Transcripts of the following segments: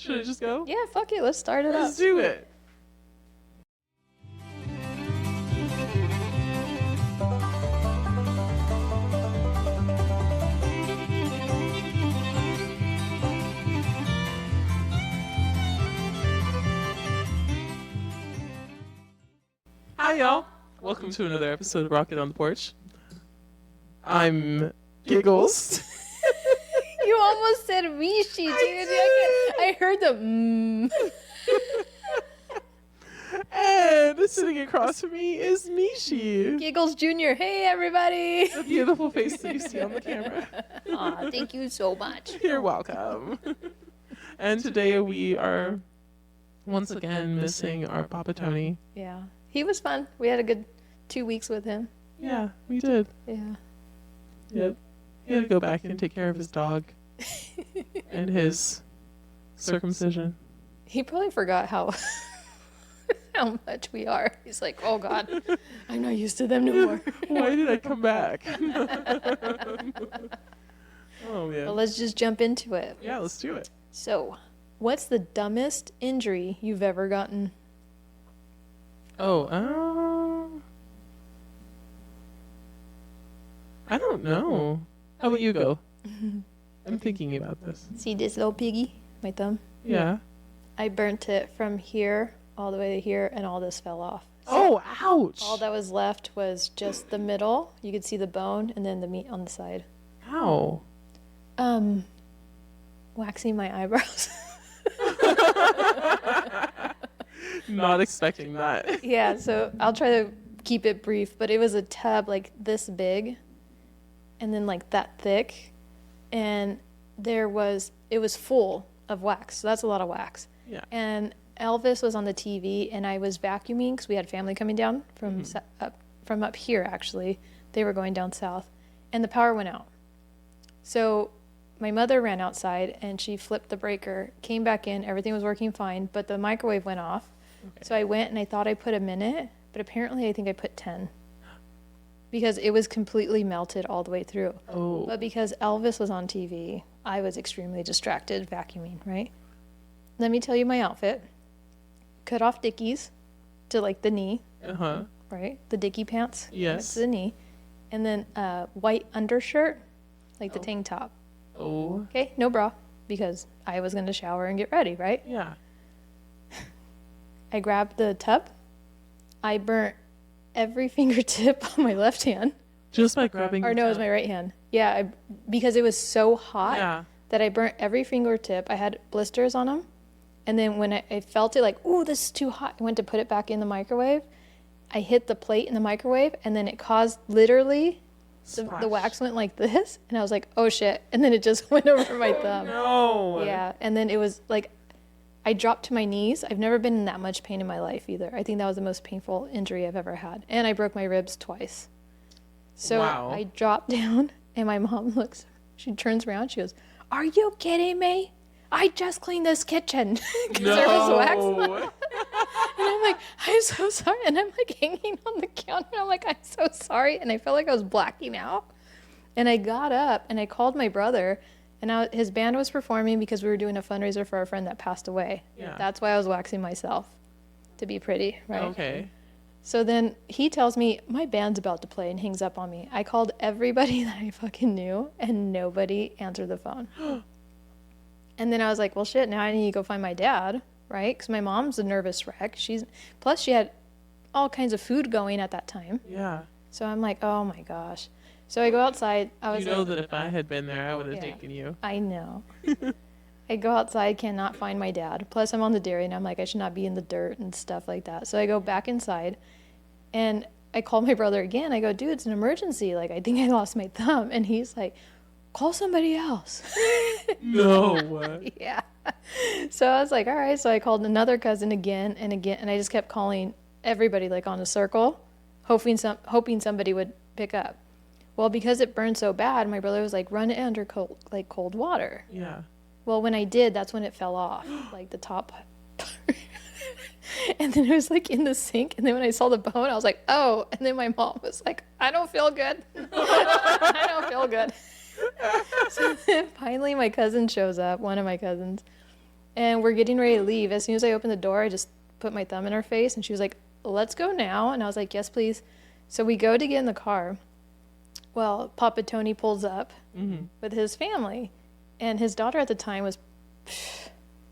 Should I just go? Yeah, fuck it. Let's start it up. Let's do it. Hi, y'all. Welcome to another episode of Rockin on the Porch. I'm Giggles. You almost said Mishi, dude. I heard the And sitting across from me is Mishi. Giggles Jr. Hey, everybody. The beautiful face that you see on the camera. Aw, thank you so much. You're welcome. And today we are once again missing our Papa Tony. Yeah. He was fun. We had a good 2 weeks with him. Yeah, we did. Yeah. Yep. He had to go back and take care of his dog and his circumcision. He probably forgot how much we are. He's like, oh God, I'm not used to them no more. Why did I come back? Oh, yeah. Well, let's just jump into it. Yeah, let's do it. So, what's the dumbest injury you've ever gotten? Oh, I don't know. How about you go? I'm thinking about this. See this little piggy? My thumb? Yeah. I burnt it from here all the way to here, and all this fell off. So Oh, ouch. all that was left was just the middle. You could see the bone and then the meat on the side. Ow. Waxing my eyebrows. Not expecting that. Yeah, so I'll try to keep it brief, but it was a tub like this big and then like that thick, and it was full of wax. So that's a lot of wax. Yeah. And Elvis was on the TV, and I was vacuuming because we had family coming down from up here, actually. They were going down south, and the power went out. So my mother ran outside, and she flipped the breaker, came back in, everything was working fine, but the microwave went off. Okay. So I went, and I thought I put a minute, but apparently I think I put 10. Because it was completely melted all the way through. Oh. But because Elvis was on TV, I was extremely distracted vacuuming, right? Let me tell you my outfit. Cut off dickies to like the knee. Uh-huh. Right? The dicky pants. Yes. To the knee. And then white undershirt, like the tank top. Oh. Okay, no bra, because I was going to shower and get ready, right? Yeah. I grabbed the tub. I burnt every fingertip on my left hand. Just by grabbing Or no, it was my right hand. Yeah, because it was so hot that I burnt every fingertip. I had blisters on them. And then when I felt it like, ooh, this is too hot, I went to put it back in the microwave. I hit the plate in the microwave, and then it caused literally the wax went like this. And I was like, oh, shit. And then it just went over my thumb. No. Yeah, and then it was like, I dropped to my knees. I've never been in that much pain in my life either. I think that was the most painful injury I've ever had. And I broke my ribs twice. So I dropped down, and my mom looks, she turns around, she goes, are you kidding me? I just cleaned this kitchen because there was wax. And I'm like, I'm so sorry. And I'm like hanging on the counter. I'm like, I'm so sorry. And I felt like I was blacking out. And I got up and I called my brother, and his band was performing because we were doing a fundraiser for our friend that passed away. Yeah. That's why I was waxing myself, to be pretty, right? Okay. So then he tells me, my band's about to play, and hangs up on me. I called everybody that I fucking knew, and nobody answered the phone. And then I was like, well, shit, now I need to go find my dad, right? Because my mom's a nervous wreck. Plus she had all kinds of food going at that time. Yeah. So I'm like, oh my gosh. So I go outside. You know that if I had been there, I would have taken you. I know. I go outside, cannot find my dad. Plus I'm on the dairy, and I'm like, I should not be in the dirt and stuff like that. So I go back inside, and I call my brother again. I go, dude, it's an emergency. Like, I think I lost my thumb. And he's like, call somebody else. No. Yeah. So I was like, all right. So I called another cousin again and again, and I just kept calling everybody like on a circle, hoping somebody would pick up. Well, because it burned so bad, my brother was like, run it under cold water. Yeah. Well, when I did, that's when it fell off, like the top part. And then it was like in the sink. And then when I saw the bone, I was like, oh. And then my mom was like, I don't feel good. I don't feel good. So then finally my cousin shows up, one of my cousins. And we're getting ready to leave. As soon as I opened the door, I just put my thumb in her face, and she was like, let's go now. And I was like, yes, please. So we go to get in the car. Well, Papa Tony pulls up with his family, and his daughter at the time was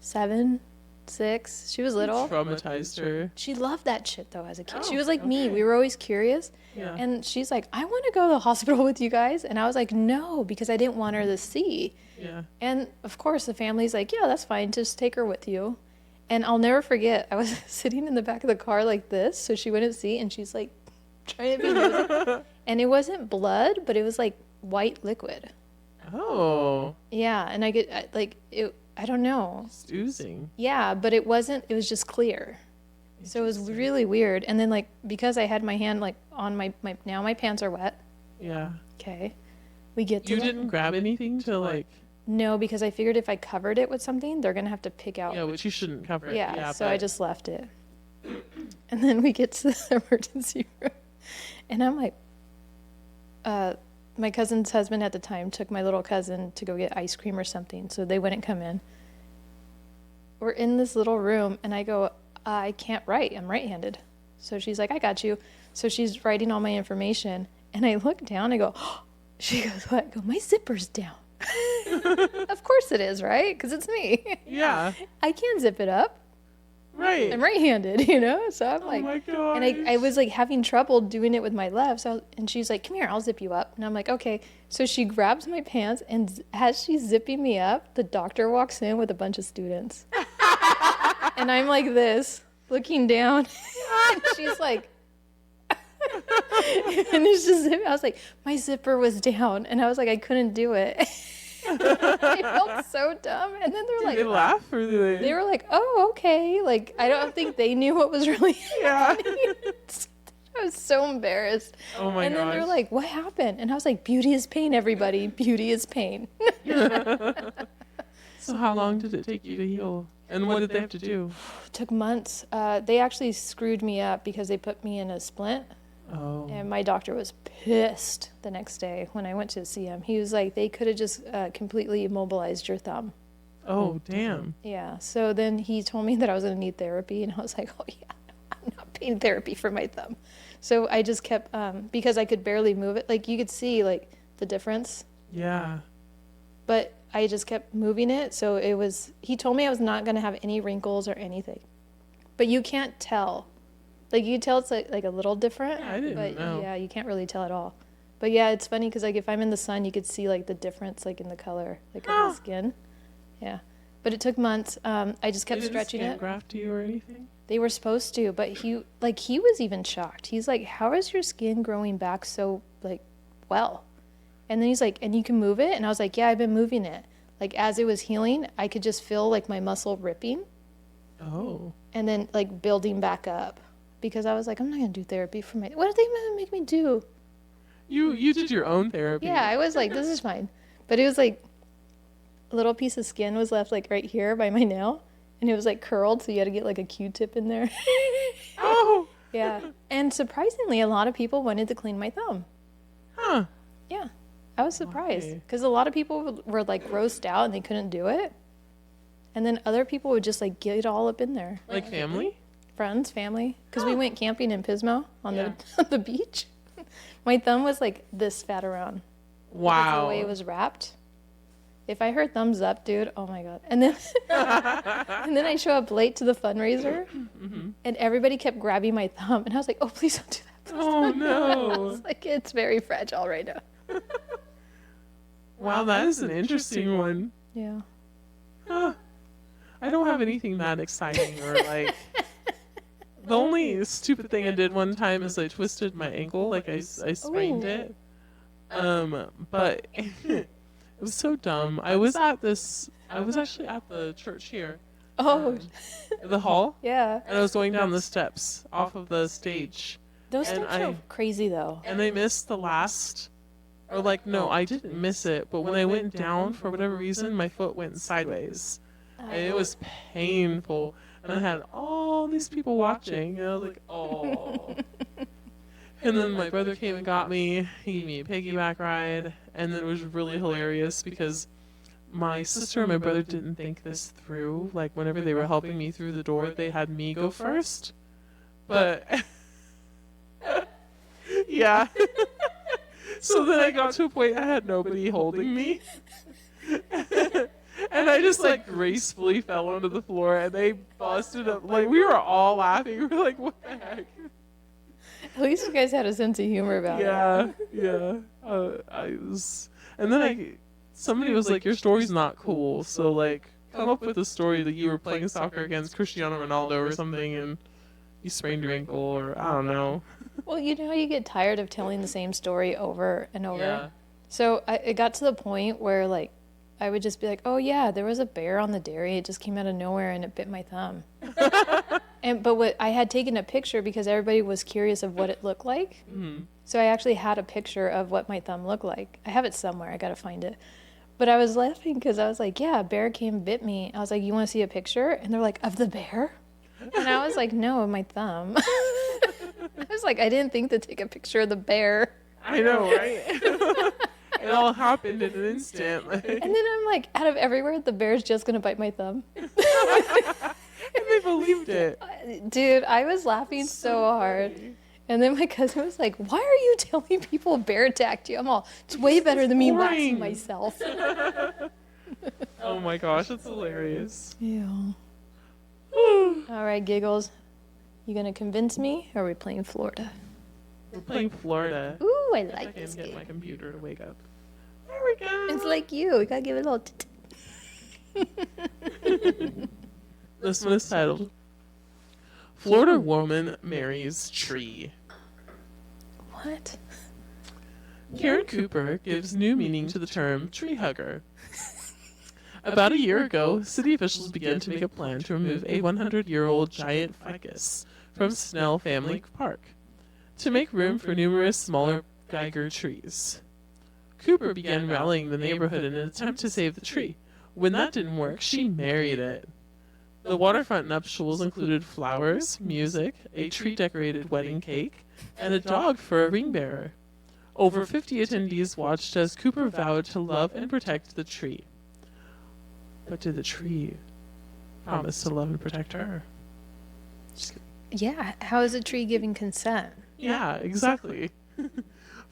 7, 6. She was little. Traumatized her. She loved that shit though as a kid. She was like me. We were always curious. Yeah. And she's like, I want to go to the hospital with you guys. And I was like, no, because I didn't want her to see. Yeah. And of course the family's like, yeah, that's fine. Just take her with you. And I'll never forget, I was sitting in the back of the car like this so she wouldn't see, and she's like trying to be nosy. And it wasn't blood, but it was like white liquid. Oh. Yeah, and I get like it. I don't know. It's oozing. Yeah, but it wasn't. It was just clear. So it was really weird. And then like because I had my hand like on my now my pants are wet. Yeah. Okay. We get to You didn't grab anything to like. No, because I figured if I covered it with something, they're gonna have to pick out. Yeah, which you shouldn't cover it. Yeah, so but... I just left it. And then we get to the emergency room, and I'm like, my cousin's husband at the time took my little cousin to go get ice cream or something, so they wouldn't come in. We're in this little room, and I go, I can't write. I'm right-handed. So she's like, I got you. So she's writing all my information, and I look down, I go, oh. She goes, what? I go, my zipper's down. Of course it is, right? Because it's me. Yeah. I can't zip it up. Right. I'm right-handed, you know? So I'm like, oh my gosh. and I was like having trouble doing it with my left. So and she's like, come here, I'll zip you up. And I'm like, okay. So she grabs my pants, and as she's zipping me up, the doctor walks in with a bunch of students. And I'm like this, looking down. And she's like, and it's just, I was like, my zipper was down. And I was like, I couldn't do it. I felt so dumb. And then they're like, did they laugh or did they were like, oh, okay. Like, I don't think they knew what was really happening. I was so embarrassed. Oh my And then gosh. they're like, what happened? And I was like, beauty is pain, everybody. Beauty is pain. So how long did it take you to heal? And what did they have to do? It took months. They actually screwed me up because they put me in a splint. Oh. And my doctor was pissed the next day when I went to see him. He was like, they could have just completely immobilized your thumb. Oh, damn. Yeah. So then he told me that I was going to need therapy. And I was like, oh, yeah, I'm not paying therapy for my thumb. So I just kept, because I could barely move it. Like, you could see, like, the difference. Yeah. But I just kept moving it. So it was, he told me I was not going to have any wrinkles or anything. But you can't tell. Like, you tell it's like a little different. Yeah, I didn't know. Yeah, you can't really tell at all. But yeah, it's funny because like if I'm in the sun, you could see like the difference like in the color, like of the skin. Yeah, but it took months. I just kept stretching skin it. graft you or anything? They were supposed to, but he was even shocked. He's like, "How is your skin growing back so like well?" And then he's like, "And you can move it?" And I was like, "Yeah, I've been moving it." Like as it was healing, I could just feel like my muscle ripping. Oh. And then like building back up. Because I was like, I'm not going to do therapy for my... What are they going to make me do? You did your own therapy. Yeah, I was like, this is fine. But it was like a little piece of skin was left like right here by my nail. And it was like curled, so you had to get like a Q-tip in there. Oh. Yeah. And surprisingly, a lot of people wanted to clean my thumb. Huh. Yeah. I was surprised. Why? Because a lot of people were like grossed out and they couldn't do it. And then other people would just like get it all up in there. Like family? Friends, family, because we went camping in Pismo on Yeah. the beach. My thumb was like this fat around. Wow. The way it was wrapped. If I heard thumbs up, dude, oh my god! And then and then I show up late to the fundraiser, and everybody kept grabbing my thumb, and I was like, oh please don't do that. Please Oh don't do that." I no. was like, it's very fragile right now. Wow, that is an interesting one. Yeah. Huh. I don't have anything that exciting or like. The only stupid thing I did one time is I twisted my ankle, like I sprained Ooh. it. But it was so dumb. I was actually at the church here, Oh. the hall, Yeah. and I was going down the steps off of the stage, Those And steps are I- crazy though. and I missed the last, or like, no, I didn't miss it, but when I went down, for whatever reason, my foot went sideways. And it was painful. And I had all these people watching, and I was like, oh. And then my brother came and got me. He gave me a piggyback ride. And then it was really hilarious because my sister and my brother didn't think this through. Like, whenever they were helping me through the door, they had me go first. But, yeah. So then I got to a point I had nobody holding me. And I just, like, gracefully fell onto the floor, and they busted up. Like, we were all laughing. We were like, what the heck? At least you guys had a sense of humor about it. Yeah. And then somebody was like, your story's not cool, so, like, come up with a story that you were playing soccer against Cristiano Ronaldo or something, and you sprained your ankle, or I don't know. Well, you know how you get tired of telling the same story over and over? Yeah. So it got to the point where, like, I would just be like, oh, yeah, there was a bear on the dairy. It just came out of nowhere, and it bit my thumb. But I had taken a picture because everybody was curious of what it looked like. Mm-hmm. So I actually had a picture of what my thumb looked like. I have it somewhere. I got to find it. But I was laughing because I was like, yeah, a bear came and bit me. I was like, you want to see a picture? And they're like, of the bear? And I was like, no, of my thumb. I was like, I didn't think to take a picture of the bear. I know, right? It all happened in an instant. Like. And then I'm like, out of everywhere, the bear's just going to bite my thumb. And they believed it. Dude, I was laughing so hard. And then my cousin was like, why are you telling people a bear attacked you? I'm all, it's way better than me waxing myself. Oh my gosh, that's hilarious. Yeah. All right, Giggles. You going to convince me, or are we playing Florida? We're playing Florida. Ooh, I I like can this get game. my computer to wake up. There we go. It's like you. We got to give it a little... This one is titled, Florida Woman Marries Tree. What? Karen Cooper gives new meaning to the term tree hugger. About a year ago, city officials began to make a plan to remove a 100-year-old giant ficus from Snell Family Park to make room for numerous smaller Geiger trees. Cooper began rallying the neighborhood in an attempt to save the tree. When that didn't work, she married it. The waterfront nuptials included flowers, music, a tree-decorated wedding cake, and a dog for a ring bearer. Over 50 attendees watched as Cooper vowed to love and protect the tree. But did the tree promise to love and protect her? Just kidding. Yeah, how is a tree giving consent? Yeah, exactly.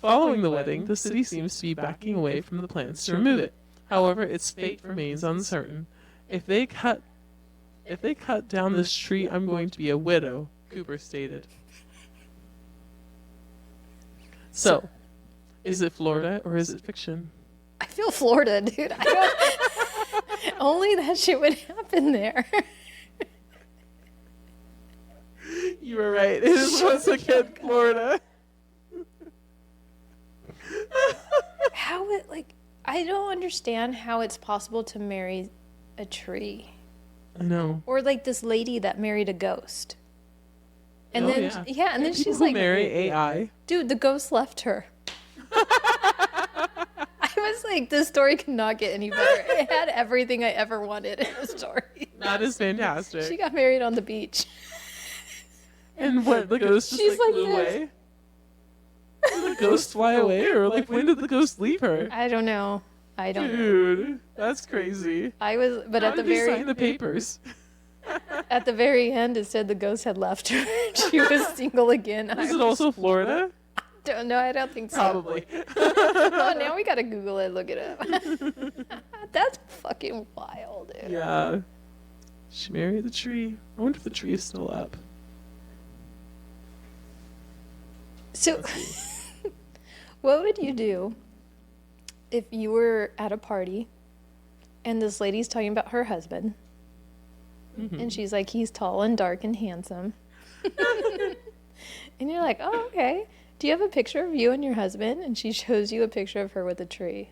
Following the wedding, the city seems to be backing away from the plans to remove it. However, its fate remains uncertain. If they cut down this tree, I'm going to be a widow, Cooper stated. So, is it Florida or is it fiction? I feel Florida, dude. I don't... Only that shit would happen there. You were right. It is once again Florida. How it, like, I don't understand how it's possible to marry a tree. I know. Or like this lady that married a ghost. And then yeah, and then people she's who like, marry AI. dude, the ghost left her. I was like, this story cannot get any better. It had everything I ever wanted in a story. That is fantastic. She got married on the beach. And what, the ghost just She's like like flew this. away? Did the ghost fly away, or like when did the ghost leave her? I don't know. I don't know. Dude, that's crazy. I was, but How at the did he very sign the papers? at the very end, it said the ghost had left her. She was single again. Is it also Florida? Don't know. I don't think so. Probably. Oh, now we gotta Google it. Look it up. That's fucking wild, dude. Yeah. She married the tree. I wonder if the tree is still up. So, what would you do if you were at a party and this lady's talking about her husband, and she's like, he's tall and dark and handsome, and you're like, oh, okay. Do you have a picture of you and your husband? And she shows you a picture of her with a tree.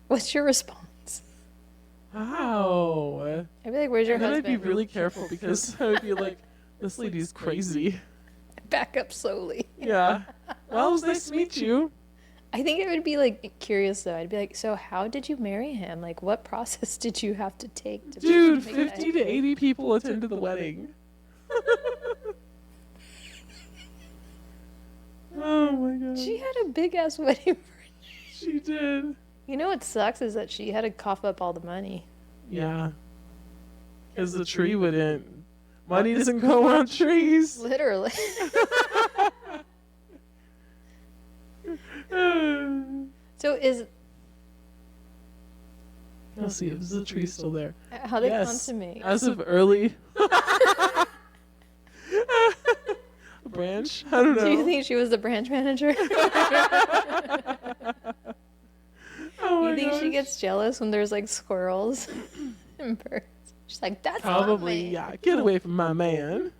What's your response? Wow. I'd be like, where's your And then husband? I'd be really careful because I would be like, this lady's crazy. Back up slowly. Yeah. Well, it was nice to meet you. I think I would be like curious though. I'd be like, so how did you marry him? Like, what process did you have to take to Dude, make 50 to 80 people attended the wedding. Oh my god. She had a big ass wedding. She did. You know what sucks is that she had to cough up all the money. Yeah. Because the tree wouldn't. Money doesn't go on trees. Literally. So Let's see, is the tree still there? how they consummate? As of early. Branch? I don't know. Do you think she was the branch manager? You think she gets jealous when there's like squirrels and birds? She's like, that's probably, yeah. Get away from my man.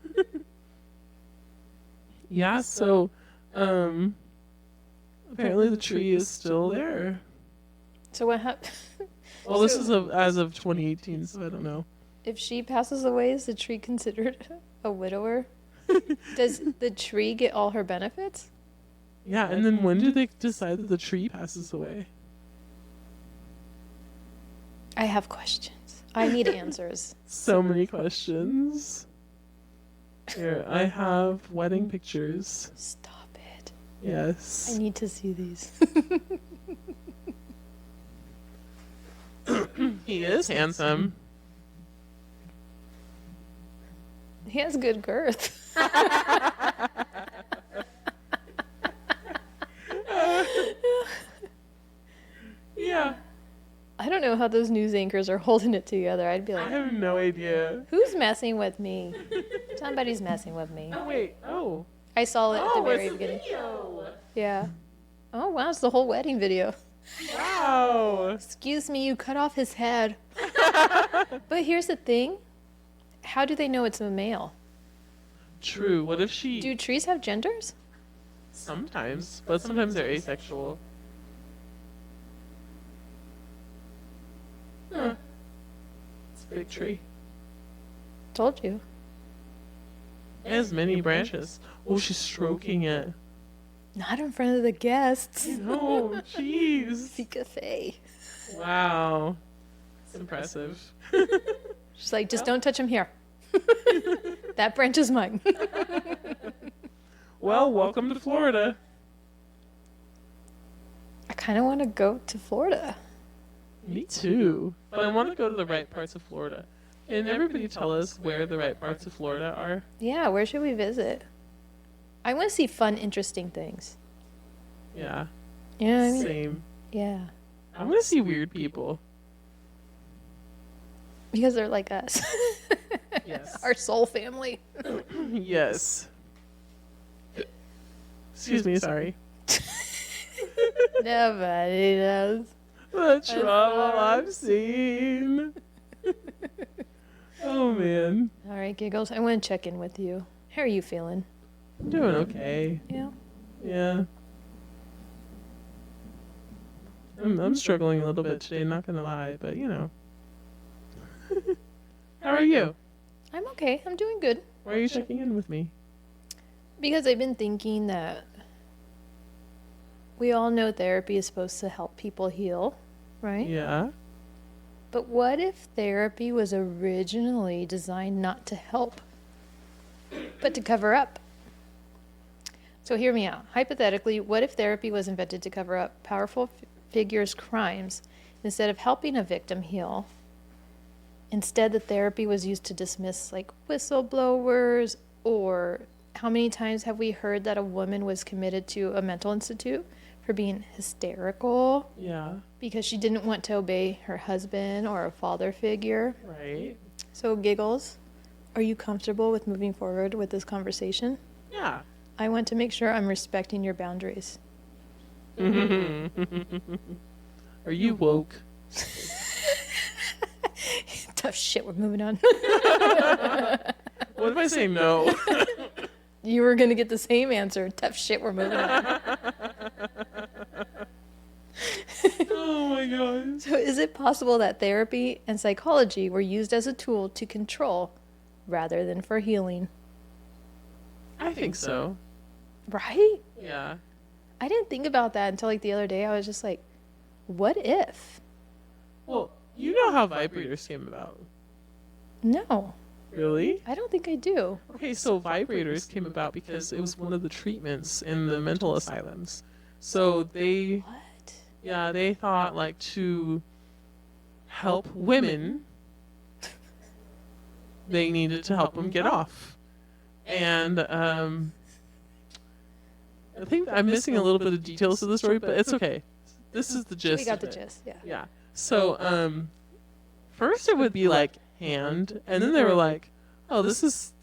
Yeah, so apparently the tree is still there. So what happened? Well, this is as of 2018, so I don't know. If she passes away, is the tree considered a widower? Does the tree get all her benefits? Yeah, and then when do they decide that the tree passes away? I have questions. I need answers. So many questions. Here, I have wedding pictures. Stop it. Yes. I need to see these. He is handsome. He has good girth. Yeah. I don't know how those news anchors are holding it together. I'd be I like, have no idea. who's messing with me? Somebody's messing with me. Oh, wait. Oh. I saw it at the very it's a beginning. video. Yeah. Oh, wow. It's the whole wedding video. Wow. Excuse me, you cut off his head. But here's the thing. How do they know it's a male? True. What if she... Do trees have genders? Sometimes. But sometimes they're asexual. Huh. It's a big tree. Told you. It has many branches. Oh, she's stroking it. Not in front of the guests. No, jeez. The cafe. Wow. It's impressive. She's like, just don't touch him here. That branch is mine. Well, welcome to Florida. I kind of want to go to Florida. Me too. But I want to go to the right parts of Florida. Can everybody tell us where the right parts of Florida are? Yeah, where should we visit? I want to see fun, interesting things. Yeah. You know what I mean? Same. Yeah. I want to see weird people. Because they're like us. Yes. Our soul family. Yes. Excuse me, sorry. Nobody knows. The trouble I've seen. Oh, man. All right, Giggles. I want to check in with you. How are you feeling? I'm doing okay. Yeah. Yeah. I'm struggling a little bit today, not gonna lie, but you know. How are you? I'm okay. I'm doing good. Why are you checking in with me? Because I've been thinking that we all know therapy is supposed to help people heal, right? Yeah. But what if therapy was originally designed not to help, but to cover up? So hear me out. Hypothetically, what if therapy was invented to cover up powerful figures' crimes instead of helping a victim heal? Instead, the therapy was used to dismiss like whistleblowers, or how many times have we heard that a woman was committed to a mental institute for being hysterical? Yeah. Because she didn't want to obey her husband or a father figure. Right. So, Giggles, are you comfortable with moving forward with this conversation? Yeah. I want to make sure I'm respecting your boundaries. Are you woke? Tough shit, we're moving on. What if I say no? You were going to get the same answer. Tough shit, we're moving on. Oh my god. So is it possible that therapy and psychology were used as a tool to control rather than for healing? I think so. Right? Yeah. I didn't think about that until like the other day. I was just like, what if? Well, you know how vibrators came about. No, Really? I don't think I do. Okay, so vibrators came about because it was one of the treatments in the mental asylums. So they What? Yeah, they thought like to help women, they needed to help them get off. And I think I'm missing a little bit of details of the story, but it's okay. This is the gist. We got the of it. gist, yeah. Yeah. So first it would be like hand, and then they were like, oh, this is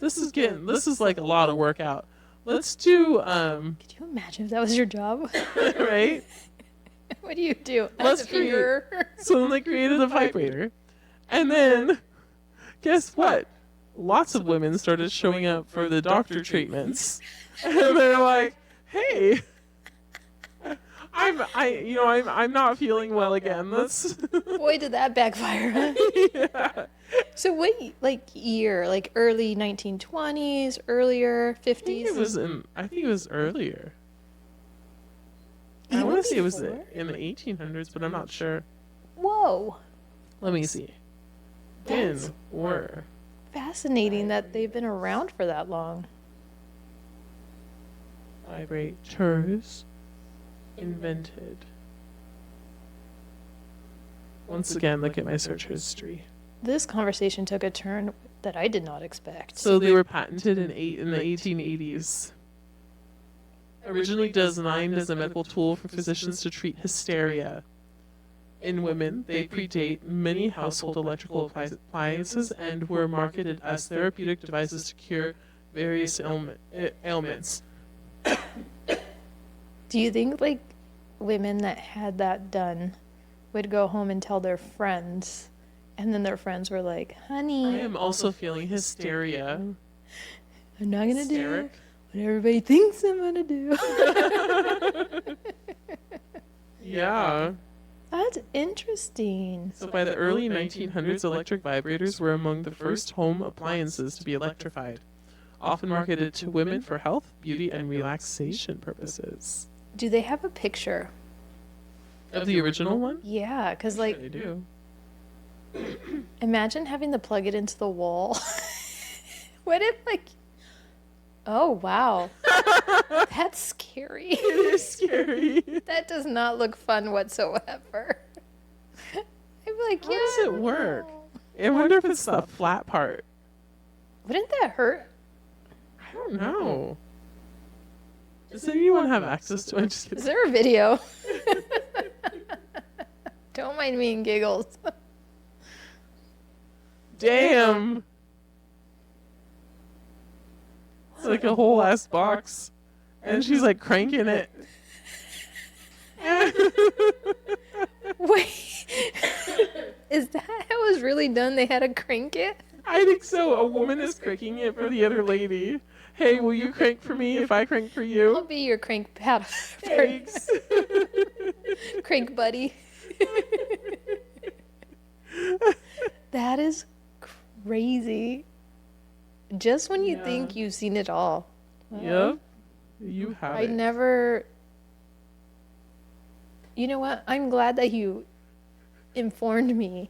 like a lot of workout. Let's do Could you imagine if that was your job? right? What do you do? Let's create. So then they created a vibrator, and then guess what? Lots of women started showing up for the doctor treatments, and they're like, "Hey, I'm not feeling well again. Let's." Boy, did that backfire. Yeah. So what, like, year? Like early 1920s, earlier 50s? I think it was earlier. I Even want to say it was before? in the 1800s, but I'm not sure. Whoa. Let me see. That's Were fascinating that they've been around for that long. vibrators invented? Once again, look at my search history. This conversation took a turn that I did not expect. So they were patented in the 1880s. Originally designed as a medical tool for physicians to treat hysteria in women, they predate many household electrical appliances and were marketed as therapeutic devices to cure various ailments. Do you think, like, women that had that done would go home and tell their friends, and then their friends were like, honey, I am also feeling hysteria. I'm not gonna do Hysteric. what everybody thinks I'm gonna do. Yeah. That's interesting. So by the early 1900s, electric vibrators were among the first home appliances to be electrified, often marketed to women for health, beauty, and relaxation purposes. Do they have a picture? Of the original one? Yeah, because, like, They do. imagine having to plug it into the wall. What if, like, oh, wow. That's scary. It is scary. That does not look fun whatsoever. I'd be like, How yeah. does it work? I wonder if it's the flat part. Wouldn't that hurt? I don't know. Does anyone have access to it? I'm just Is kidding. there a video? Don't mind me and giggles. Damn. It's like a whole ass box. And she's like cranking it. Wait. Is that how it was really done? They had to crank it? I think so. A woman is cranking it for the other lady. Hey, will you crank for me if I crank for I'll you? be your crank pad. Thanks. Crank buddy. That is crazy. Just when you Yeah. think you've seen it all. Yep. You have I it. never. You know what? I'm glad that you informed me,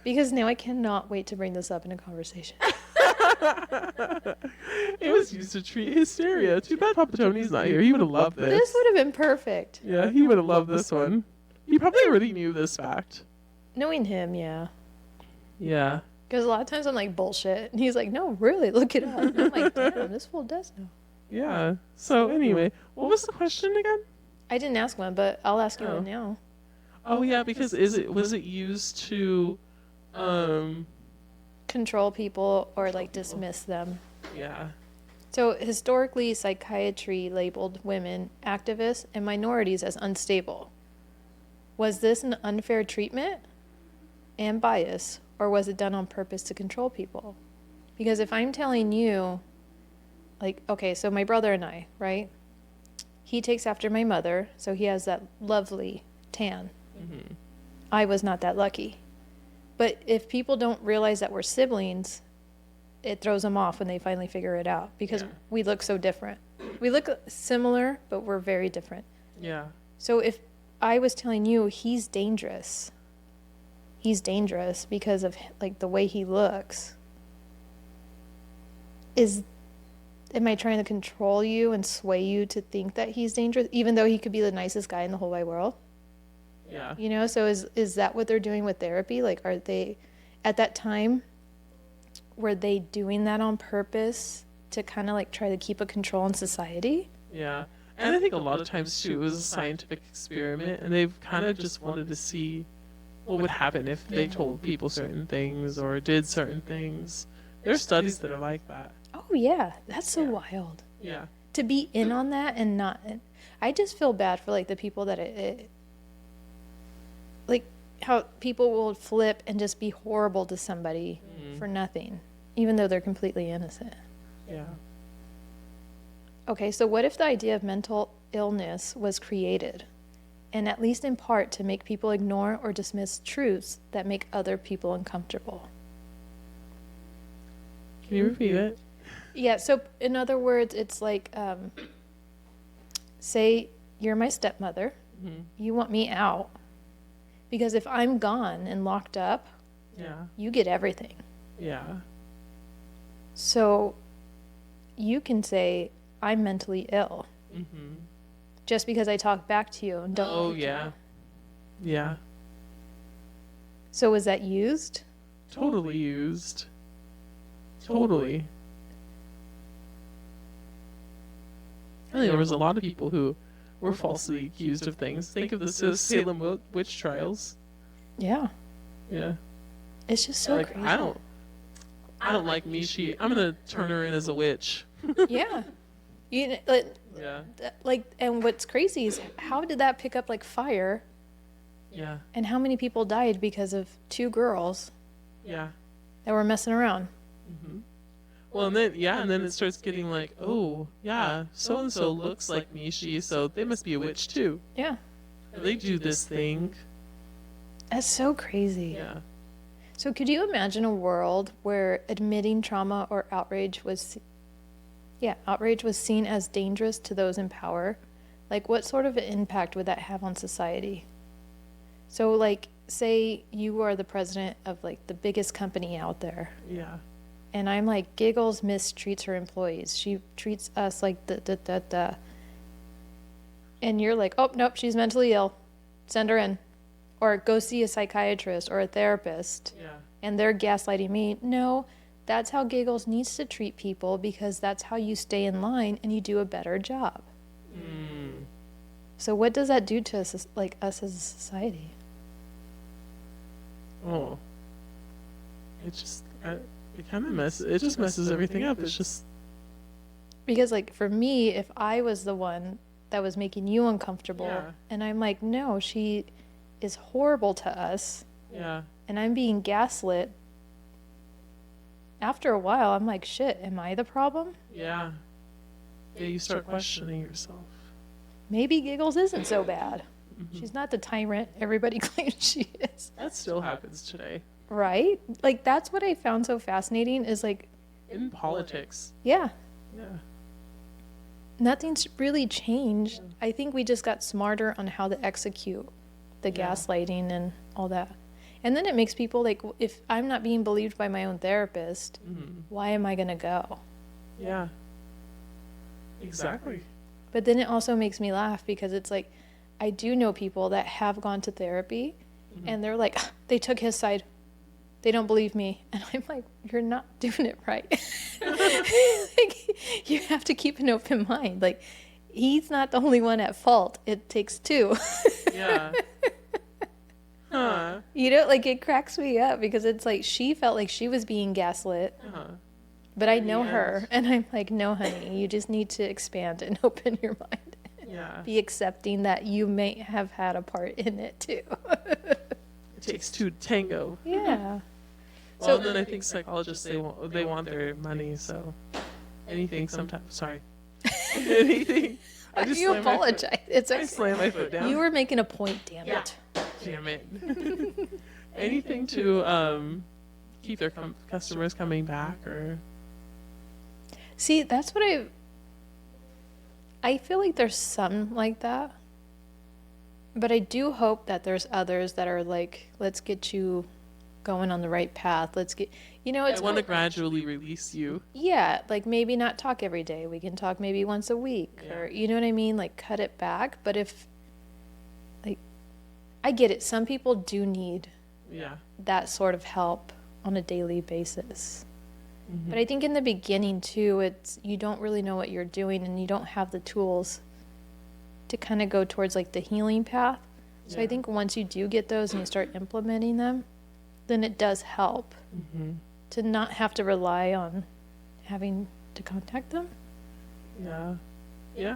because now I cannot wait to bring this up in a conversation. It was used to treat hysteria. Too bad Papa Tony's not here. He would have loved this. This would have been perfect. Yeah, he would have loved this one. He probably already knew this fact. Knowing him, yeah. Yeah. Because a lot of times I'm like, bullshit. And he's like, no, really, look it up. And I'm like, damn, this fool does know. Yeah. So anyway, what was the question again? I didn't ask one, but I'll ask you Oh. one now. Oh yeah, because was it used to Control people or like dismiss them. yeah. So historically, psychiatry labeled women, activists, and minorities as unstable. Was this an unfair treatment and bias, or was it done on purpose to control people? Because if I'm telling you, like, okay, so my brother and I, right? He takes after my mother, so he has that lovely tan. Mm-hmm. I was not that lucky. But if people don't realize that we're siblings, it throws them off when they finally figure it out, because Yeah. we look so different. We look similar, but we're very different. Yeah. So if I was telling you he's dangerous because of like the way he looks, am I trying to control you and sway you to think that he's dangerous, even though he could be the nicest guy in the whole wide world? Yeah. You know, so is that what they're doing with therapy? Like, are they, at that time, were they doing that on purpose to kind of like try to keep a control on society? Yeah. And I think a lot of times too it was a scientific experiment, and they've kind of just wanted to see what would happen if they told people certain things or did certain things. There's studies that are like that. Oh yeah, that's so Yeah. wild. Yeah. To be in on that and not. I just feel bad for like the people that like how people will flip and just be horrible to somebody for nothing, even though they're completely innocent. Yeah. Okay, so what if the idea of mental illness was created, and at least in part to make people ignore or dismiss truths that make other people uncomfortable? Can you repeat it? Yeah, so in other words, it's like, say you're my stepmother, you want me out, because if I'm gone and locked up, Yeah. you get everything. Yeah. So you can say, I'm mentally ill, just because I talk back to you and don't. Oh, like you. yeah. Yeah. So was that used? Totally used. Totally. I think there was a lot of people who were falsely accused of things. Think of the Salem witch trials. Yeah. Yeah. It's just so Like, crazy. I don't like Mishi. I'm gonna turn her in as a witch. Yeah. You Yeah. like, and what's crazy is how did that pick up like fire, Yeah. and how many people died because of two girls Yeah. that were messing around? Well, and then it starts getting like, oh, yeah, so and so looks like Mishi, so they must be a witch too. Yeah. They do this thing. That's so crazy. Yeah. So could you imagine a world where admitting trauma or outrage was seen as dangerous to those in power? Like, what sort of an impact would that have on society? So, like, say you are the president of, like, the biggest company out there, Yeah. and I'm like, Giggles mistreats her employees. She treats us like da. And you're like, oh, nope, she's mentally ill. Send her in. Or go see a psychiatrist or a therapist. Yeah. And they're gaslighting me. No, that's how Giggles needs to treat people, because that's how you stay in line and you do a better job. So what does that do to us, like us as a society? Oh. It just, it kind of it just messes everything up. It's just, Because, like, for me, if I was the one that was making you uncomfortable, Yeah. and I'm like, no, she is horrible to us, yeah. and I'm being gaslit, after a while, I'm like, shit, am I the problem? Yeah. Yeah, you start questioning yourself. Maybe Giggles isn't so bad. She's not the tyrant everybody claims she is. That still happens today. Right? Like, that's what I found so fascinating is, like, In politics. yeah, Yeah. nothing's really changed. I think we just got smarter on how to execute the Yeah. gaslighting and all that. And then it makes people like, if I'm not being believed by my own therapist, why am I going to go? Yeah. Exactly. But then it also makes me laugh, because it's like, I do know people that have gone to therapy and they're like, they took his side. They don't believe me. And I'm like, you're not doing it right. Like, you have to keep an open mind. Like, he's not the only one at fault. It takes two. Yeah. Huh. You know, like, it cracks me up, because it's like she felt like she was being gaslit, but I know her, and I'm like, no, honey, you just need to expand and open your mind. Yeah. Be accepting that you may have had a part in it too. It takes two to tango. Yeah. Well, and then I think psychologists, they want their money, so anything sometimes. Sorry. Anything. I just You slammed my foot- apologize. It's I okay. slammed my foot down. You were making a point, damn Yeah. it. Damn it. Anything to keep their customers coming back, or See, that's what I feel like there's some like that. But I do hope that there's others that are like, let's get you going on the right path. Let's get, you know, I it's want to gradually release you. yeah, like maybe not talk every day. We can talk maybe once a week, or you know what I mean? Like cut it back. But if, like, I get it. Some people do need Yeah. that sort of help on a daily basis. Mm-hmm. But I think in the beginning too, you don't really know what you're doing and you don't have the tools to kind of go towards like the healing path. So I think once you do get those and you start implementing them, then it does help to not have to rely on having to contact them. Yeah. Yeah.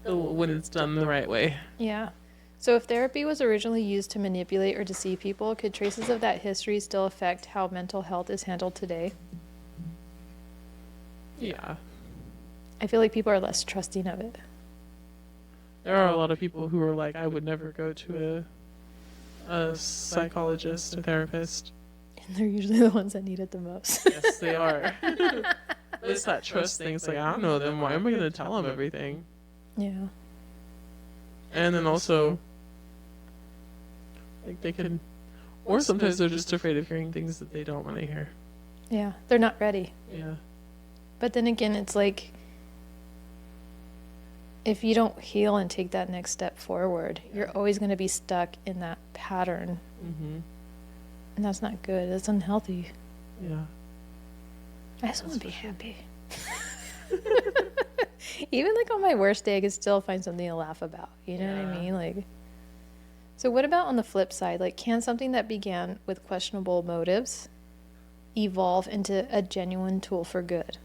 When it's done the right way. Yeah. So if therapy was originally used to manipulate or deceive people, could traces of that history still affect how mental health is handled today? Yeah. I feel like people are less trusting of it. There are a lot of people who are like, I would never go to a psychologist or therapist. And they're usually the ones that need it the most. Yes, they are. It's that trust thing. It's like, I don't know them. Why am I going to tell them everything? Yeah. And then also, like they can, or sometimes they're just afraid of hearing things that they don't want to hear. Yeah. They're not ready. Yeah. But then again, it's like, if you don't heal and take that next step forward, you're always going to be stuck in that pattern. Mm-hmm. And that's not good. That's unhealthy. Yeah. I just want to be happy. Even like on my worst day, I could still find something to laugh about. You know what I mean? Like, so what about on the flip side? Like, can something that began with questionable motives evolve into a genuine tool for good?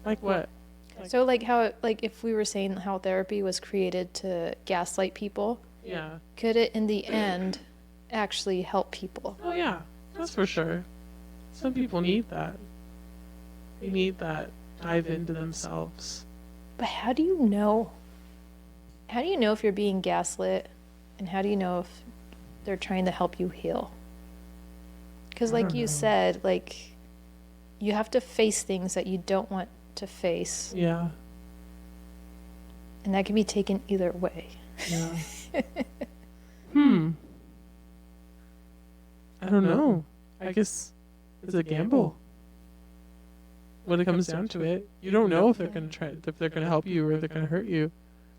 Like what? So like how, like if we were saying how therapy was created to gaslight people, Yeah. could it in the end actually help people? Oh yeah, that's for sure. Some people need that. They need that dive into themselves. But how do you know? How do you know if you're being gaslit, and how do you know if they're trying to help you heal? Because like you said, like you have to face things that you don't want to face. Yeah. And that can be taken either way. Yeah. I don't know. I guess it's a gamble. When it comes down to it, you don't know if they're gonna if they're gonna help you or if they're gonna hurt you.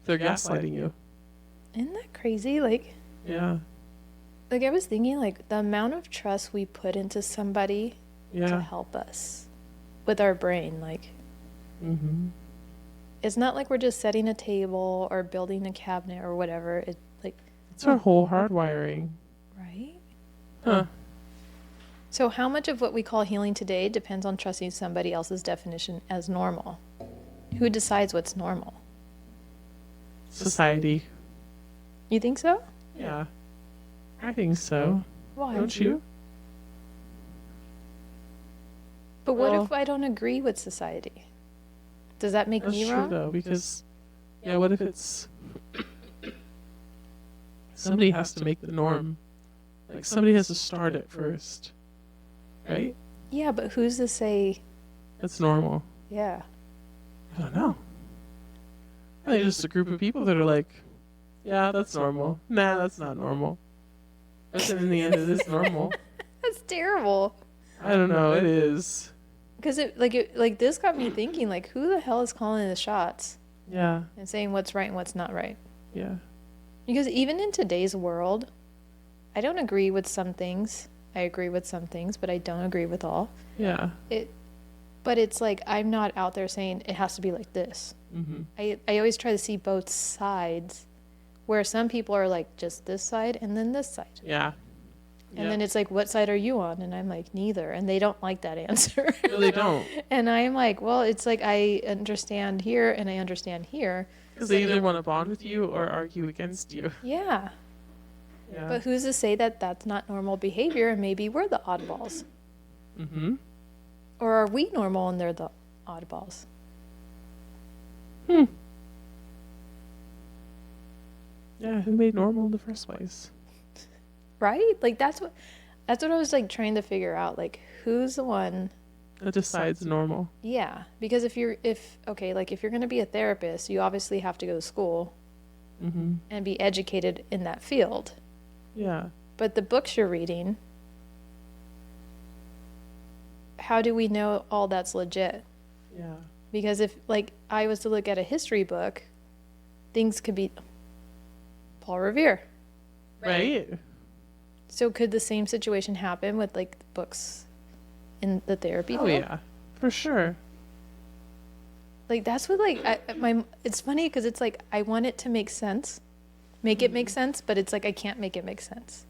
If they're gaslighting you. Isn't that crazy? Like Yeah. Like I was thinking, like the amount of trust we put into somebody to help us with our brain, like it's not like we're just setting a table or building a cabinet or whatever. It's our whole hardwiring. Right? Huh. So how much of what we call healing today depends on trusting somebody else's definition as normal? Who decides what's normal? Society. You think so? Yeah. I think so. Why? Don't you? But what if I don't agree with society? Does that make me wrong? That's true though, because what if it's somebody has to make the norm? Like somebody has to start it first. Right? Yeah, but who's to say it's normal? Yeah. I don't know. I think just a group of people that are like, yeah, that's normal. Nah, that's not normal. But then in the end, it is normal. That's terrible. I don't know. It is. Because like this got me thinking, like, who the hell is calling the shots? Yeah. And saying what's right and what's not right. Yeah. Because even in today's world, I don't agree with some things. I agree with some things, but I don't agree with all. Yeah. But it's like I'm not out there saying it has to be like this. I always try to see both sides, where some people are like just this side and then this side. Yeah. And then it's like, what side are you on? And I'm like, neither. And they don't like that answer. No, they don't. And I'm like, well, it's like I understand here and I understand here. Because they either want to bond with you or argue against you. Yeah. Yeah. But who's to say that that's not normal behavior and maybe we're the oddballs? Or are we normal and they're the oddballs? Yeah, who made normal in the first place? Right? Like that's what I was like trying to figure out. Like who's the one that decides normal? Yeah, because if you're going to be a therapist, you obviously have to go to school and be educated in that field. Yeah. But the books you're reading, how do we know all that's legit? Yeah. Because if like I was to look at a history book, things could be Paul Revere. Right? So could the same situation happen with like the books in the therapy Oh, field? yeah. For sure. Like that's what like it's funny because it's like I want it to make sense. Make it make sense, but it's like I can't make it make sense.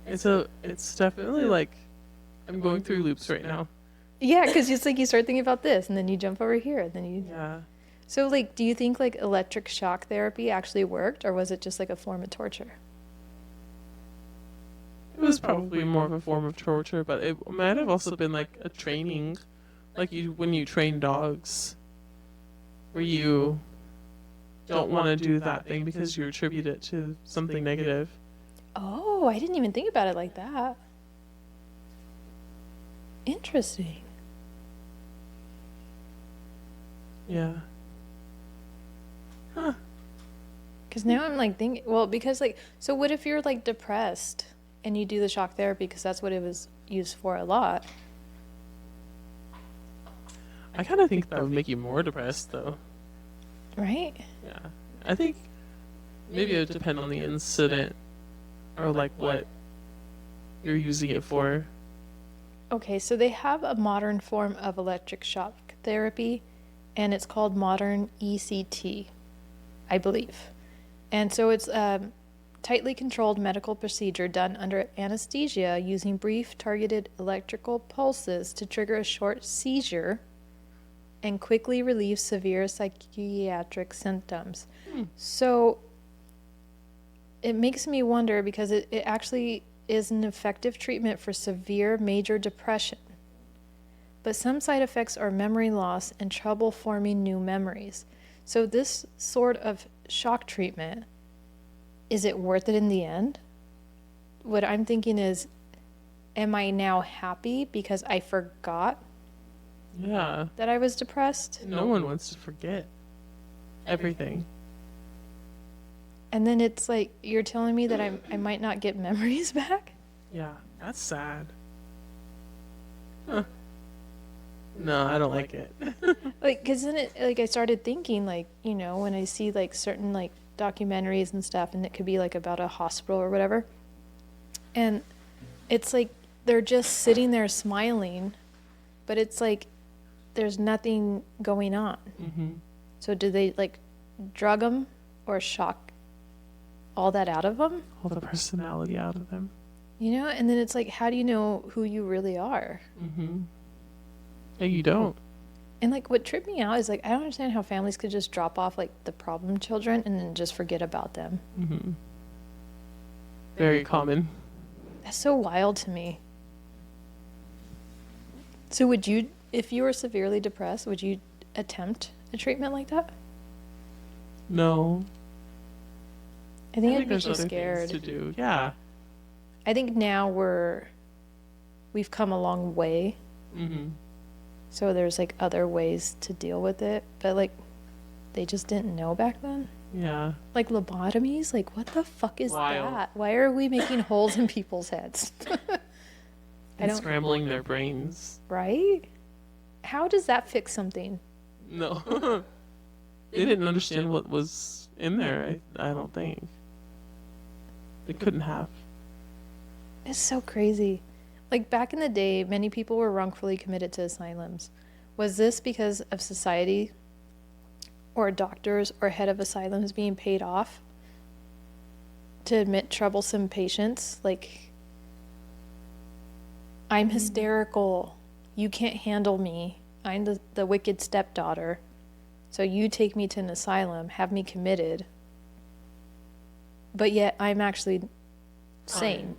It's definitely like I'm going through loops right now. Yeah, because it's like you start thinking about this and then you jump over here and then you Yeah. So like do you think like electric shock therapy actually worked or was it just like a form of torture? It was probably more of a form of torture, but it might have also been like a training, like when you train dogs, where you don't want to do that thing because you attribute it to something negative. Oh, I didn't even think about it like that. Interesting. Yeah. Huh. Because now I'm like thinking, well, because like, so what if you're like depressed and you do the shock therapy because that's what it was used for a lot? I kind of think that would make you more depressed, though. Right? Yeah. I think maybe it would depend on the incident or like what you're using it for. Okay, so they have a modern form of electric shock therapy and it's called modern ECT, I believe. And so it's a tightly controlled medical procedure done under anesthesia using brief targeted electrical pulses to trigger a short seizure and quickly relieve severe psychiatric symptoms. So it makes me wonder because it actually is an effective treatment for severe major depression. But some side effects are memory loss and trouble forming new memories. So this sort of shock treatment, is it worth it in the end? What I'm thinking is, am I now happy because I forgot Yeah. that I was depressed? No one wants to forget everything. And then it's like, you're telling me that I might not get memories back? Yeah. That's sad. Huh. No, I don't like it. Like, because then it, like, I started thinking, like, you know, when I see, like, certain, like, documentaries and stuff, and it could be, like, about a hospital or whatever. And it's like, they're just sitting there smiling, but it's like, there's nothing going on. Mm-hmm. So do they, like, drug them or shock all that out of them? All the personality out of them. You know? And then it's like, how do you know who you really are? Mm-hmm. Yeah, you don't. And like what tripped me out is like I don't understand how families could just drop off like the problem children and then just forget about them. Mm-hmm. Very common. That's so wild to me. So would you, if you were severely depressed, would you attempt a treatment like that? No. I think I'd be there's too other scared. things to do. Yeah. I think now we've come a long way. Mm-hmm. So there's like other ways to deal with it, but like they just didn't know back then. Yeah. Like lobotomies, like what the fuck is Wild. that? Why are we making holes in people's heads? And scrambling their brains. Right? How does that fix something? No. They didn't understand what was in there, I don't think. They couldn't have. It's so crazy. Like back in the day, many people were wrongfully committed to asylums. Was this because of society or doctors or head of asylums being paid off to admit troublesome patients? Like, I'm hysterical. You can't handle me. I'm the wicked stepdaughter. So you take me to an asylum, have me committed. But yet I'm actually sane.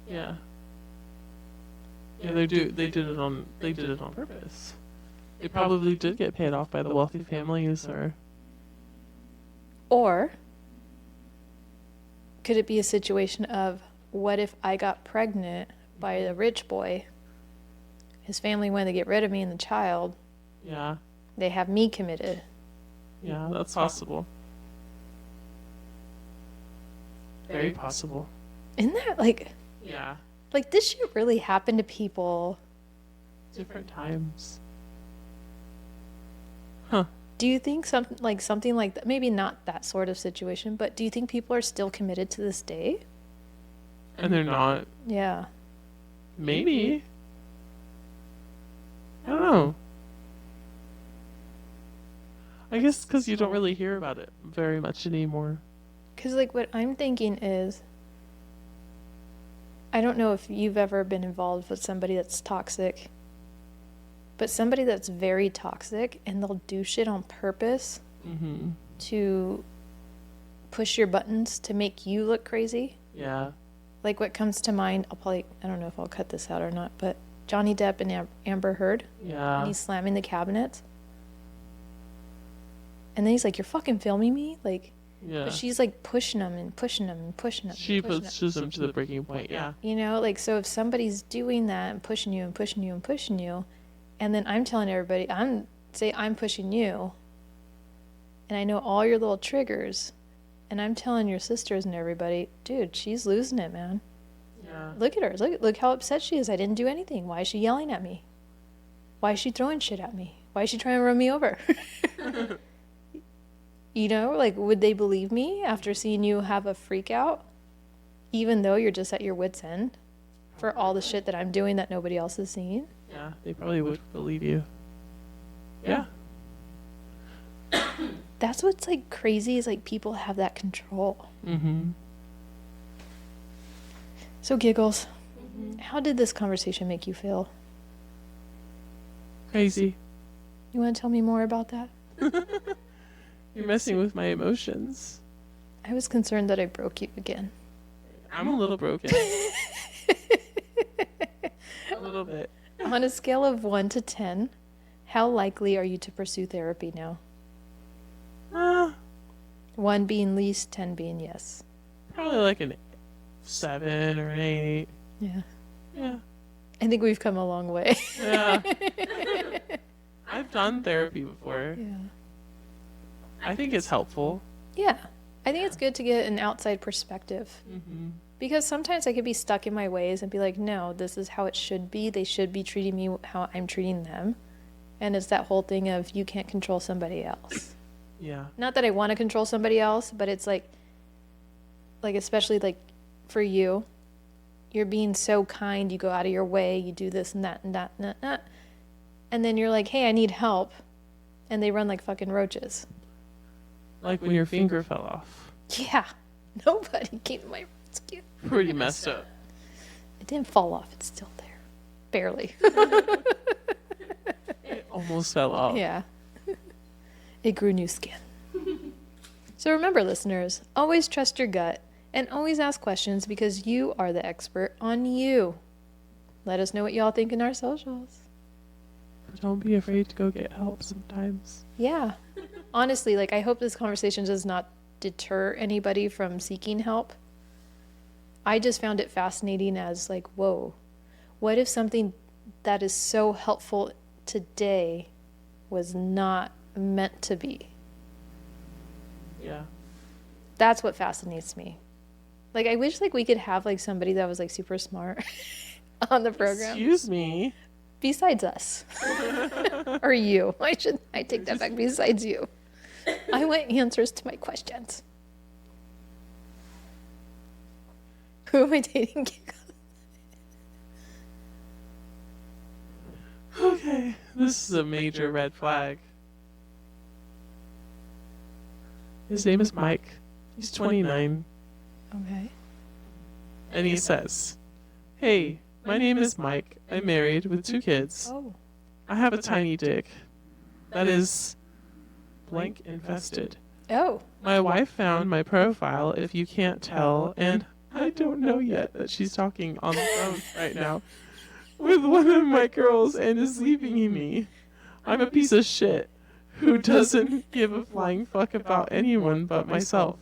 Yeah. Yeah, they did it on purpose. They probably did get paid off by the wealthy families Or could it be a situation of what if I got pregnant by a rich boy? His family wanted to get rid of me and the child. Yeah. They have me committed. Yeah, that's possible. Very possible. Isn't that like Yeah. like this shit really happened to people? Different times. Huh. Do you think something like that, maybe not that sort of situation, but do you think people are still committed to this day? And they're not. Yeah. Maybe. I don't know. I guess because you don't really hear about it very much anymore. Because, like, what I'm thinking is, I don't know if you've ever been involved with somebody that's toxic, but somebody that's very toxic and they'll do shit on purpose to push your buttons to make you look crazy. Yeah. Like, what comes to mind, I don't know if I'll cut this out or not, but Johnny Depp and Amber Heard. Yeah. And he's slamming the cabinets. And then he's like, "You're fucking filming me?" Like, yeah. But she's like pushing him and pushing him and pushing him. She pushes him to the breaking point, yeah. You know, like, so if somebody's doing that and pushing you and pushing you and pushing you, and then I'm telling everybody, I'm pushing you, and I know all your little triggers, and I'm telling your sisters and everybody, dude, she's losing it, man. Yeah. Look at her. Look how upset she is. I didn't do anything. Why is she yelling at me? Why is she throwing shit at me? Why is she trying to run me over? You know, like, would they believe me after seeing you have a freak out? Even though you're just at your wit's end for all the shit that I'm doing that nobody else is seeing? Yeah, they probably would believe you. Yeah. That's what's, like, crazy is, like, people have that control. Mm-hmm. So, Giggles, how did this conversation make you feel? Crazy. You want to tell me more about that? You're messing with my emotions. I was concerned that I broke you again. I'm a little broken. A little bit. On a scale of 1 to 10, how likely are you to pursue therapy now? 1 being least, 10 being yes. Probably like an 7 or an 8. Yeah. Yeah. I think we've come a long way. Yeah. I've done therapy before. Yeah. I think it's helpful. Yeah. I think it's good to get an outside perspective. Mm-hmm. Because sometimes I could be stuck in my ways and be like, no, this is how it should be. They should be treating me how I'm treating them. And it's that whole thing of you can't control somebody else. Yeah. Not that I want to control somebody else, but it's like especially like for you, you're being so kind. You go out of your way. You do this and that and that and that. And then you're like, hey, I need help. And they run like fucking roaches. Like when your finger fell off. Yeah. Nobody came to my rescue. Pretty messed up. It didn't fall off. It's still there. Barely. It almost fell off. Yeah. It grew new skin. So remember, listeners, always trust your gut and always ask questions because you are the expert on you. Let us know what y'all think in our socials. Don't be afraid to go get help sometimes. Yeah. Honestly, like, I hope this conversation does not deter anybody from seeking help. I just found it fascinating as like, whoa, what if something that is so helpful today was not meant to be? Yeah. That's what fascinates me. Like, I wish like we could have like somebody that was like super smart on the program. Excuse me. Besides us. Or you. I take that back. Besides you. I want answers to my questions. Who am I dating? Okay. This is a major red flag. His name is Mike. He's 29. Okay. And he says, hey, my name is Mike. I'm married with 2 kids. Oh. I have a tiny dick. That is blank infested. Oh. My wife found my profile, if you can't tell, and I don't know yet that she's talking on the phone right now with one of my girls and is leaving me. I'm a piece of shit who doesn't give a flying fuck about anyone but myself.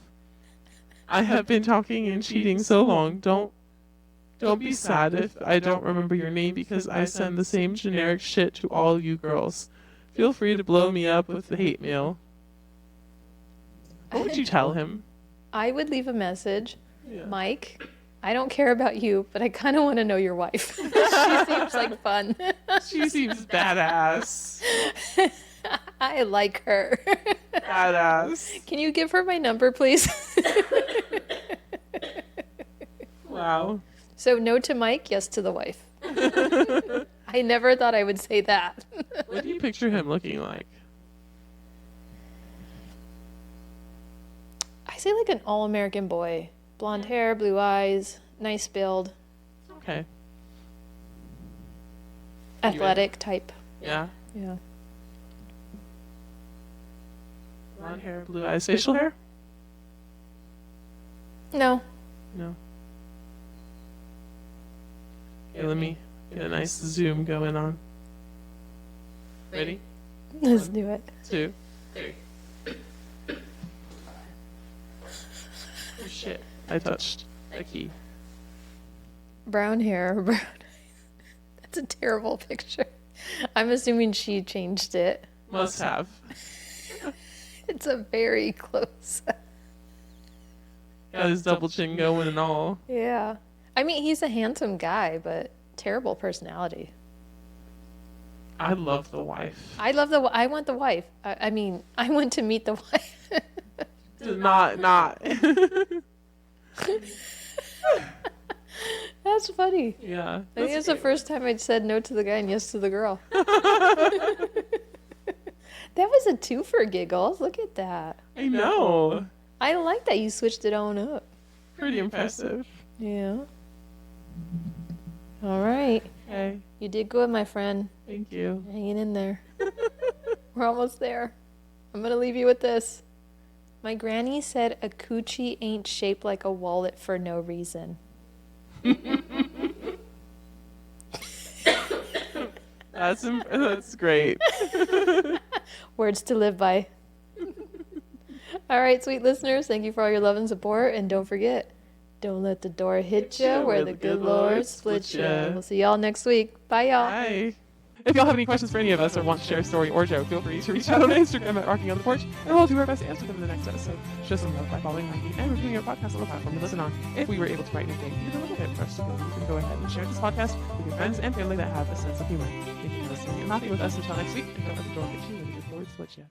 I have been talking and cheating so long. Don't be sad if I don't remember your name because I send the same generic shit to all you girls. Feel free to blow me up with the hate mail. What would you tell him? I would leave a message. Yeah. Mike, I don't care about you, but I kind of want to know your wife. She seems like fun. She seems badass. I like her. Badass. Can you give her my number, please? Wow. So no to Mike, yes to the wife. I never thought I would say that. What do you picture him looking like? I say like an all-American boy. Blonde hair, blue eyes, nice build. Okay. Athletic type. Yeah. Yeah. Blonde hair, blue eyes, facial hair? No. No. Okay, let me get a nice zoom going on. Ready? Let's do it. 2, 3. Oh shit, I touched the key. Brown hair, brown eyes. That's a terrible picture. I'm assuming she changed it. Must have. It's a very close. Got his double chin going and all. Yeah. I mean, he's a handsome guy, but terrible personality. I love the wife. I want the wife. I mean, I want to meet the wife. Not. That's funny. Yeah. I think it's the first time I'd said no to the guy and yes to the girl. That was a twofer, Giggles. Look at that. I know. I like that you switched it on up. Pretty impressive. Yeah. All right. Okay. You did good, my friend. Thank you. Hanging in there. We're almost there. I'm going to leave you with this. My granny said a coochie ain't shaped like a wallet for no reason. That's great. Words to live by. All right, sweet listeners, thank you for all your love and support. And don't forget, don't let the door hit you where the good Lord split you. We'll see y'all next week. Bye, y'all. Bye. If y'all have any questions for any of us or want to share a story or joke, feel free to reach out on Instagram at Rocking on the Porch, and we'll do our best to answer them in the next episode. Show some love by following, liking, and reviewing our podcast on the platform you listen on. If we were able to brighten your day even a little bit for us, you can go ahead and share this podcast with your friends and family that have a sense of humor. Thank you for listening and laughing with us until next week, and don't let the door hit you when the good Lord split you.